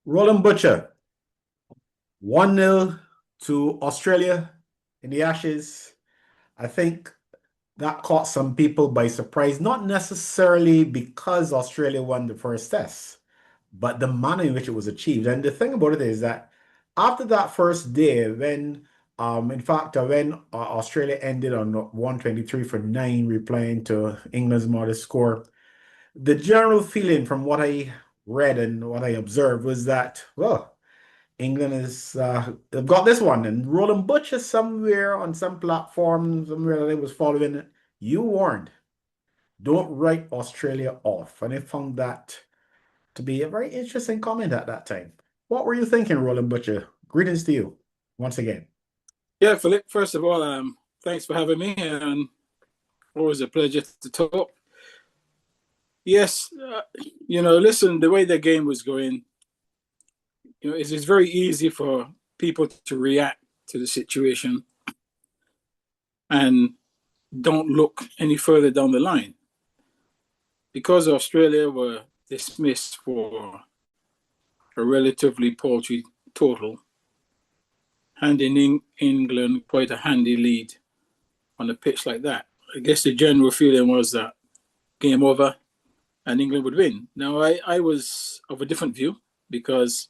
Roland Butcher, 1-0 to Australia in the Ashes. I think that caught some people by surprise, not necessarily because Australia won the first test, but the manner in which it was achieved. And the thing about it is that after that first day, when Australia ended on 123 for 9, replying to England's modest score, the general feeling from what I read and what I observed was that, well, England is they've got this one, and Roland Butcher somewhere on some platform, somewhere that I was following it, you warned, don't write Australia off. And I found that to be a very interesting comment at that time. What were you thinking, Roland Butcher? Greetings to you once again. Yeah, Philip, first of all, thanks for having me, and always a pleasure to talk. Yes, listen, the way the game was going, it's very easy for people to react to the situation and don't look any further down the line. Because Australia were dismissed for a relatively paltry total, handing England quite a handy lead on a pitch like that. I guess the general feeling was that game over and England would win. Now, I was of a different view because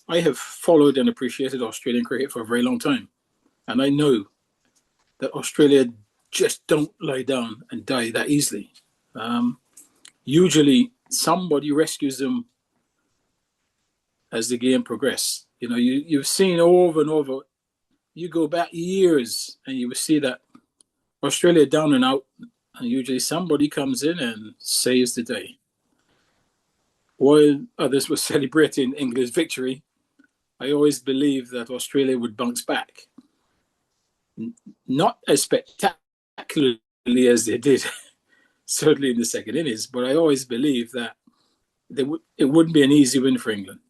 I have followed and appreciated Australian cricket for a very long time. And I know that Australia just don't lie down and die that easily. Usually somebody rescues them as the game progresses. You've seen over and over, you go back years and you will see that Australia down and out, and usually somebody comes in and saves the day. While others were celebrating England's victory, I always believed that Australia would bounce back. Not as spectacularly as they did, certainly in the second innings, but I always believed that it wouldn't be an easy win for England.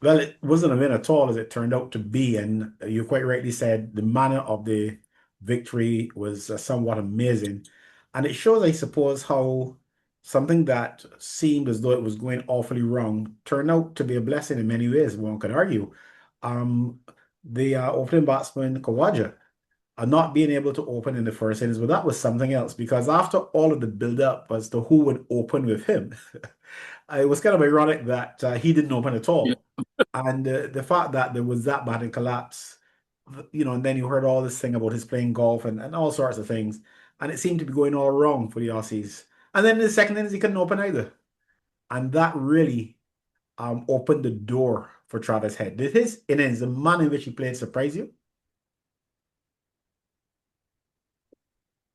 Well, it wasn't a win at all as it turned out to be, and you quite rightly said the manner of the victory was somewhat amazing. And it shows, I suppose, how something that seemed as though it was going awfully wrong turned out to be a blessing in many ways, one could argue. Um, the opening batsman, Kawaja, not being able to open in the first innings, but that was something else because after all of the build-up as to who would open with him, it was kind of ironic that he didn't open at Yeah. all. And the fact that there was that bad a collapse, and then you heard all this thing about his playing golf and all sorts of things. And it seemed to be going all wrong for the Aussies. And then in the second innings, he couldn't open either. And that really opened the door for Travis Head. Did his innings, the manner in which he played, surprise you?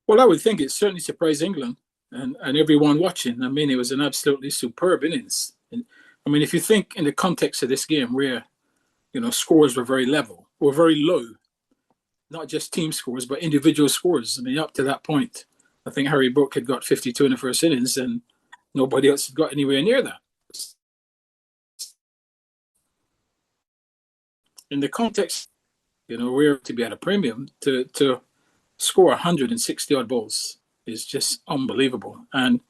Well, I would think it certainly surprised England and everyone watching. I mean, it was an absolutely superb innings. And, I mean, if you think in the context of this game where, scores were very level, or very low, not just team scores, but individual scores. I mean, up to that point, I think Harry Brook had got 52 in the first innings and nobody else had got anywhere near that. In the context, we're to be at a premium to score 160 odd balls is just unbelievable. And,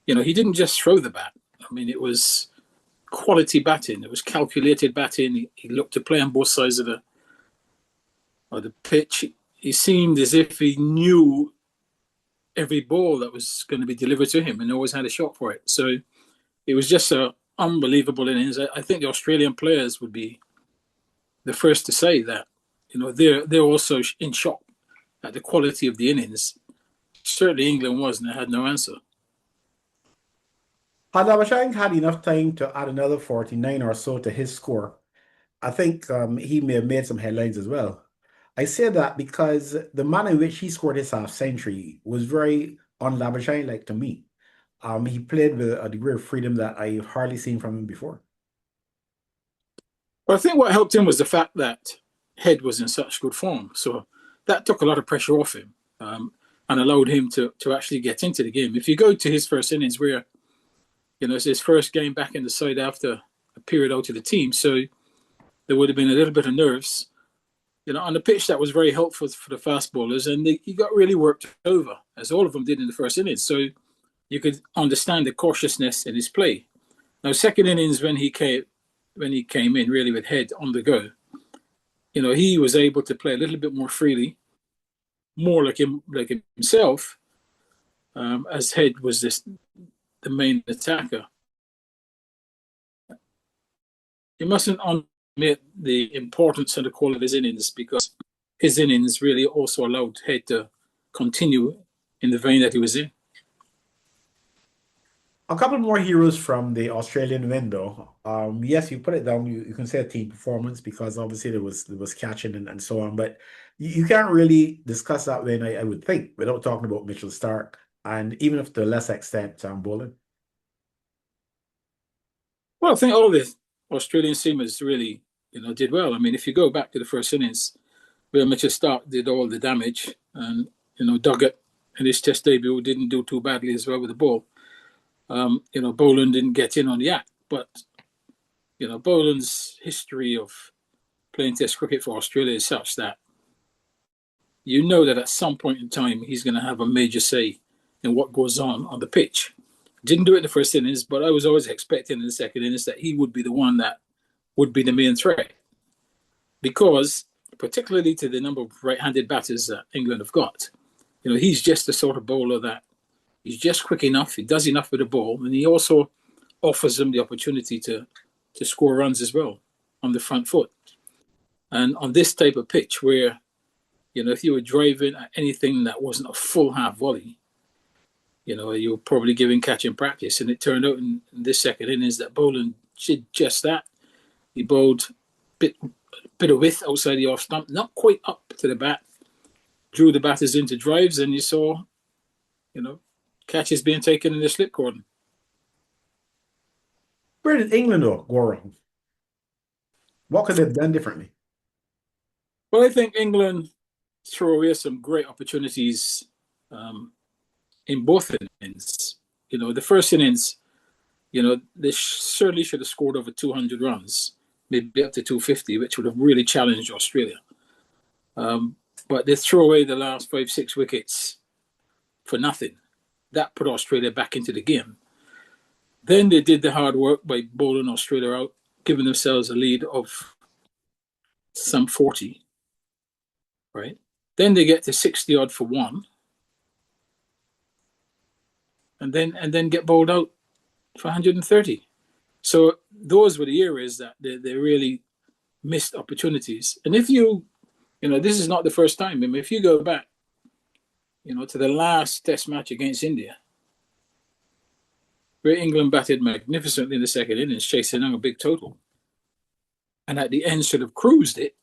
he didn't just throw the bat. I mean, it was quality batting. It was calculated batting. He looked to play on both sides of the pitch. He seemed as if he knew every ball that was going to be delivered to him and always had a shot for it. So it was just an unbelievable innings. I think the Australian players would be the first to say that, they're also in shock at the quality of the innings. Certainly England was, and they had no answer. Had Labuschagne had enough time to add another 49 or so to his score, I think he may have made some headlines as well. I say that because the manner in which he scored his half century was very un-Labuschagne like to me. He played with a degree of freedom that I've hardly seen from him before. Well, I think what helped him was the fact that Head was in such good form. So that took a lot of pressure off him and allowed him to actually get into the game. If you go to his first innings where, it's his first game back in the side after a period out of the team, so there would have been a little bit of nerves, on the pitch that was very helpful for the fast bowlers, and he got really worked over, as all of them did in the first innings. So you could understand the cautiousness in his play. Now, second innings when he came in really with head on the go, he was able to play a little bit more freely, more like himself, as head was the main attacker. You mustn't underestimate the importance and the quality of his innings, because his innings really also allowed Head to continue in the vein that he was in. A couple more heroes from the Australian window. Yes, you put it down. You can say a team performance because obviously there was catching and so on, but you can't really discuss that win, I would think, without talking about Mitchell Stark, and even if to a less extent, Bowling. Well, I think all the Australian seamers really, did well. I mean, if you go back to the first innings, where Mitchell Stark did all the damage, and Doggett in his Test debut didn't do too badly as well with the ball. Boland didn't get in on the act, but Boland's history of playing Test cricket for Australia is such that that at some point in time he's going to have a major say in what goes on the pitch. Didn't do it in the first innings, but I was always expecting in the second innings that he would be the one that would be the main threat, because particularly to the number of right-handed batters that England have got, he's just the sort of bowler that he's just quick enough, he does enough with the ball, and he also offers them the opportunity to score runs as well on the front foot. And on this type of pitch where, if you were driving at anything that wasn't a full half volley, you were probably giving catching practice. And it turned out in this second innings that Boland did just that. He bowled a bit of width outside the off stump, not quite up to the bat, drew the batters into drives, and you saw, catches being taken in the slip cordon. Where did England go wrong? What could they have done differently? Well, I think England threw away some great opportunities in both innings. The first innings, they certainly should have scored over 200 runs, maybe up to 250, which would have really challenged Australia. But they threw away the last 5-6 wickets for nothing. That put Australia back into the game. Then they did the hard work by bowling Australia out, giving themselves a lead of some 40, right? Then they get to 60 odd for one, and then get bowled out for 130. So those were the areas that they really missed opportunities. And if this is not the first time. I mean, if you go back, to the last Test match against India, where England batted magnificently in the second innings, chasing down a big total, and at the end should have cruised it,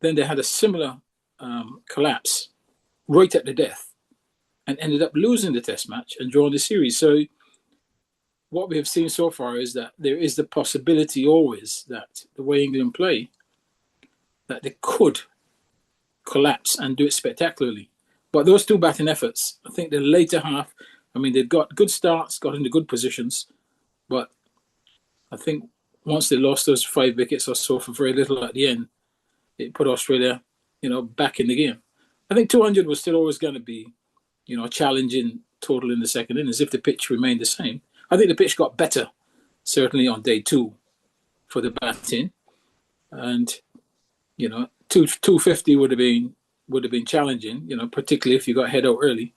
then they had a similar collapse right at the death and ended up losing the Test match and drawing the series. So what we have seen so far is that there is the possibility always that the way England play, that they could collapse and do it spectacularly. But those two batting efforts, I think the later half, I mean, they've got good starts, got into good positions, but I think once they lost those 5 wickets or so for very little at the end, it put Australia, back in the game. I think 200 was still always going to be, a challenging total in the second innings if the pitch remained the same. I think the pitch got better, certainly on day 2 for the batting, and 250 would have been challenging, particularly if you got head out early.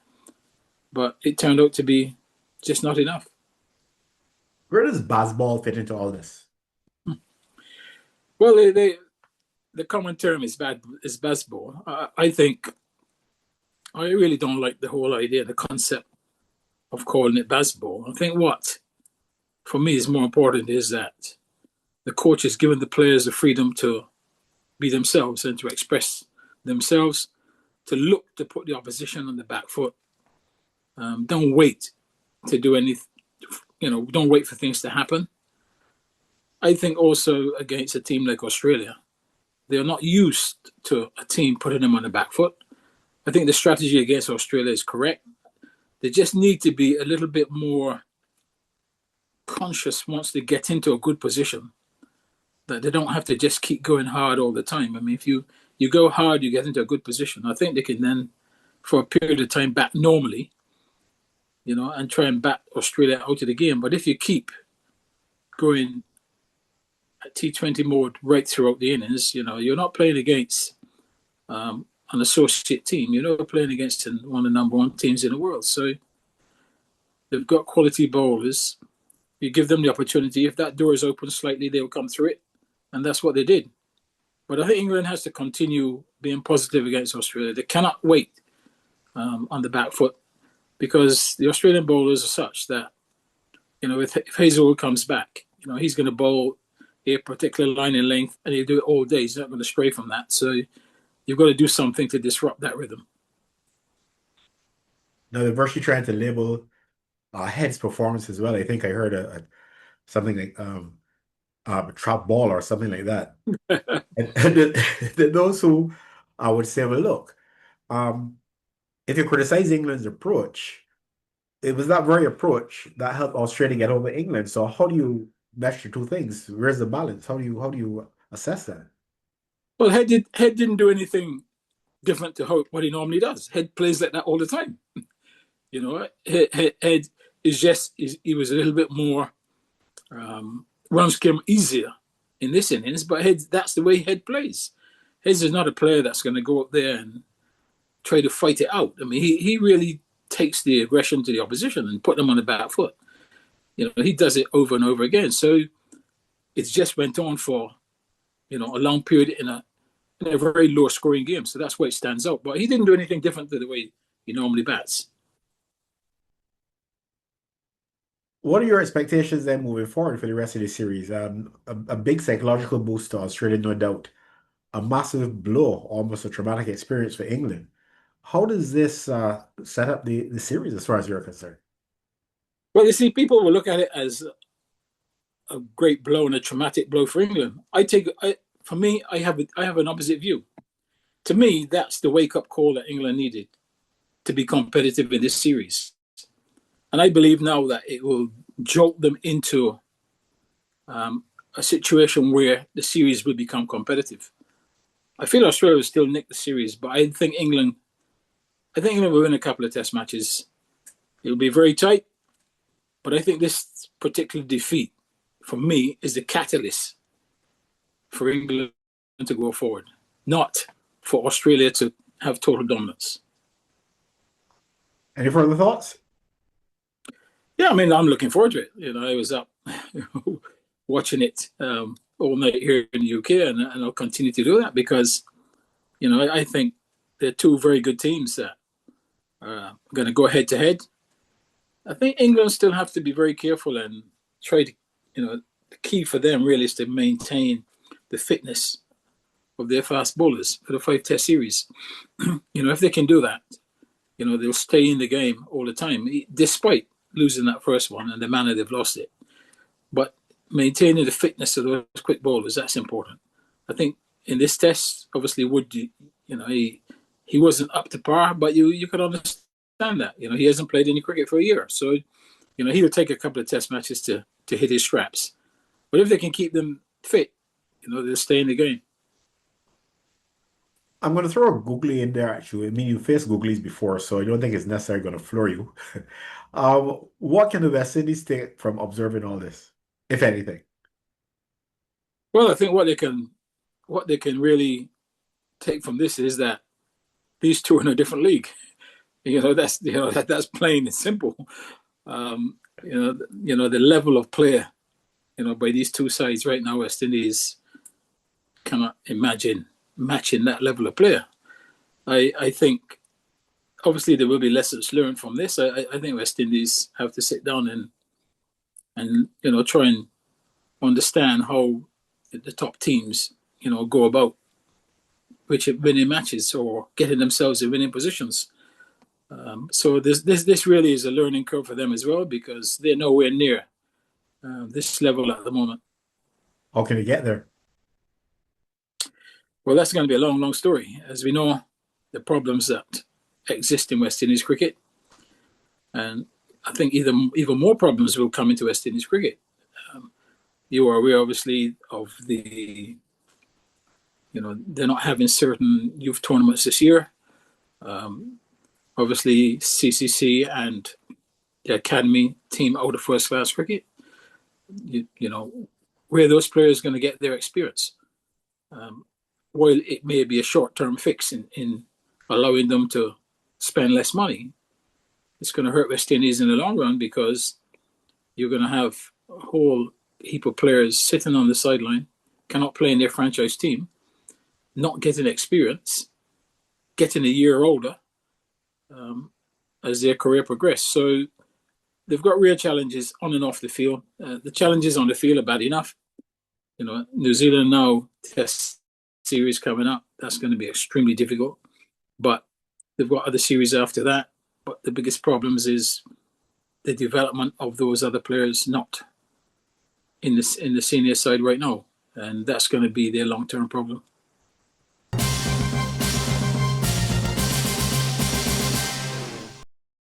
But it turned out to be just not enough. Where does baseball fit into all this? Well, the common term is baseball. I think I really don't like the whole idea, the concept of calling it baseball. I think what, for me, is more important is that the coach is giving the players the freedom to be themselves and to express themselves, to look to put the opposition on the back foot. Don't wait to do anything, don't wait for things to happen. I think also against a team like Australia, they're not used to a team putting them on the back foot. I think the strategy against Australia is correct. They just need to be a little bit more conscious once they get into a good position, that they don't have to just keep going hard all the time. I mean, if you go hard, you get into a good position. I think they can then, for a period of time, bat normally, and try and bat Australia out of the game. But if you keep going at T20 mode right throughout the innings, you're not playing against an associate team. You're not playing against one of the number one teams in the world. So they've got quality bowlers. You give them the opportunity. If that door is open slightly, they'll come through it. And that's what they did. But I think England has to continue being positive against Australia. They cannot wait on the back foot, because the Australian bowlers are such that, if Hazelwood comes back, he's going to bowl a particular line in length, and he'll do it all day. He's not going to stray from that. So you've got to do something to disrupt that rhythm. Now they're virtually trying to label Head's performance as well. I think I heard something like a trap ball or something like that. And those who I would say, well, look, um, if you criticize England's approach, it was that very approach that helped Australia get over England. So how do you mesh the two things? Where's the balance? How do you assess that? Well, Head didn't do anything different to what he normally does. Head plays like that all the time. Head he was a little bit more runs came easier in this innings, but that's the way Head plays. Head is not a player that's going to go up there and try to fight it out. I mean, he really takes the aggression to the opposition and put them on the back foot. He does it over and over again. So it just went on for a long period in a very low scoring game. So that's why it stands out. But he didn't do anything different to the way he normally bats. What are your expectations then moving forward for the rest of the series? A big psychological boost to Australia, no doubt. A massive blow, almost a traumatic experience for England. How does this set up the series as far as you're concerned? Well, you see, people will look at it as a great blow and a traumatic blow for England. For me, I have an opposite view. To me, that's the wake up call that England needed to be competitive in this series. And I believe now that it will jolt them into a situation where the series will become competitive. I feel Australia will still nick the series, but I think England will win a couple of test matches. It'll be very tight, but I think this particular defeat, for me, is the catalyst for England to go forward, not for Australia to have total dominance. Any further thoughts? Yeah, I mean, I'm looking forward to it. I was up watching it all night here in the UK, and I'll continue to do that because, I think they're two very good teams that are going to go head to head. I think England still have to be very careful and try to, the key for them really is to maintain the fitness of their fast bowlers for the 5-test series. If they can do that, they'll stay in the game all the time, despite losing that first one and the manner they've lost it. But maintaining the fitness of those quick bowlers, that's important. I think in this test, obviously Wood, he wasn't up to par, but you could understand that. He hasn't played any cricket for a year. So, he'll take a couple of test matches to hit his straps. But if they can keep them fit, they'll stay in the game. I'm going to throw a googly in there, actually. I mean, you faced googlies before, so I don't think it's necessarily going to floor you. What can the West Indies take from observing all this, if anything? Well, I think what they can really take from this is that these two are in a different league. That's plain and simple. The level of player, by these two sides right now, West Indies cannot imagine matching that level of player. I think obviously there will be lessons learned from this. I think West Indies have to sit down and try and understand how the top teams go about winning matches or getting themselves in winning positions. So this really is a learning curve for them as well, because they're nowhere near this level at the moment. How can they get there? Well, that's going to be a long, long story. As we know, the problems that exist in West Indies cricket, and I think even more problems will come into West Indies cricket. You are aware, obviously, of they're not having certain youth tournaments this year. Obviously, CCC and the academy team out of first class cricket. You know, where are those players going to get their experience? While it may be a short term fix in allowing them to spend less money, it's going to hurt West Indies in the long run, because you're going to have a whole heap of players sitting on the sideline, cannot play in their franchise team, not getting experience, getting a year older as their career progresses. So they've got real challenges on and off the field. The challenges on the field are bad enough. You know, New Zealand now test series coming up. That's going to be extremely difficult. But they've got other series after that. But the biggest problems is the development of those other players not in the senior side right now, and that's going to be their long-term problem.